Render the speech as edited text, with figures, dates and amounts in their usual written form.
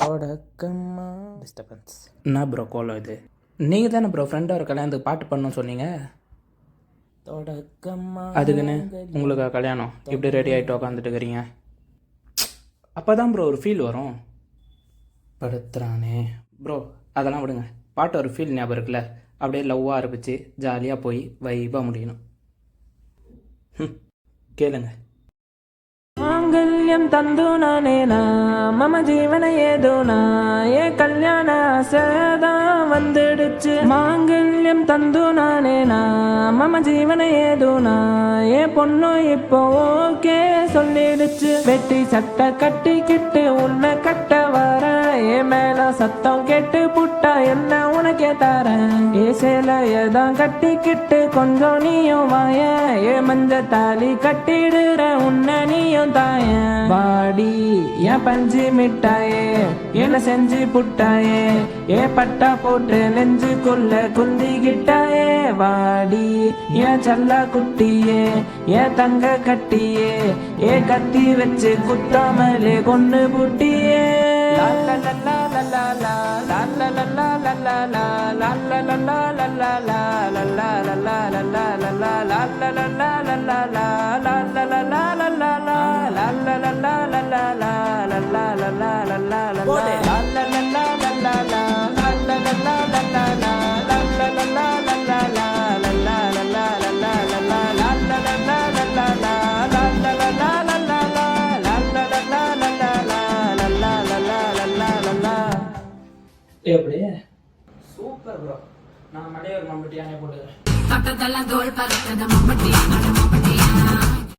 தொடக்கம்மா disturbance என்ன bro கோலம் இது? நீங்கள் தானே ப்ரோ ஃப்ரெண்டோட கல்யாணத்துக்கு பாட்டு பண்ணணும்னு சொன்னீங்க. தொடக்கம்மா அதுக்குன்னு உங்களுக்கு கல்யாணம் இப்படி ரெடி ஆகிட்டு உக்காந்துட்டு இருக்கிறீங்க. அப்போ தான் ப்ரோ ஒரு ஃபீல் வரும். படுத்துறானே ப்ரோ, அதெல்லாம் விடுங்க. பாட்டு ஒரு ஃபீல் ஞாபகம் இருக்குல்ல, அப்படியே லவ்வாக ஆரம்பிச்சு ஜாலியாக போய் வைபாக முடியணும். கேளுங்க. மாங்கல்யம் தந்து நானேனா மம ஜீவன ஏதோனா ஏ கல்யாண ஆசைதான் வந்துடுச்சு. மாங்கல்யம் தந்து நானேனா மம ஜீவன ஏதோனா ஏ பொண்ணு இப்போ ஓகே சொல்லிடுச்சு. வெட்டி சட்டை கட்டிக்கிட்டு உன்னை கட்ட வர ஏ மேல சத்தம் கேட்டு புட்டா என்ன உனக்கே தரேன். ஏ சேலையதான் கட்டிக்கிட்டு கொஞ்சம் நீயும் வாய ஏ மஞ்ச தாலி கட்டிடுற உன்னை நீயும் தாய. வாடி ஏன் பஞ்சு மிட்டாயே என்ன செஞ்சு புட்டாயே ஏ பட்டா போட்டு நெஞ்சுக்குள்ள குந்திக்கிட்டாயே. வாடி ஏன் சல்லா குட்டியே ஏன் தங்க கட்டியே ஏ கத்தி வச்சு குத்தாமலே கொண்டு புட்டியே. எப்படி சூப்பர் ப்ரோ. நான் மலையூர் மம்பட்டியானே போட்டுக்கிறேன்.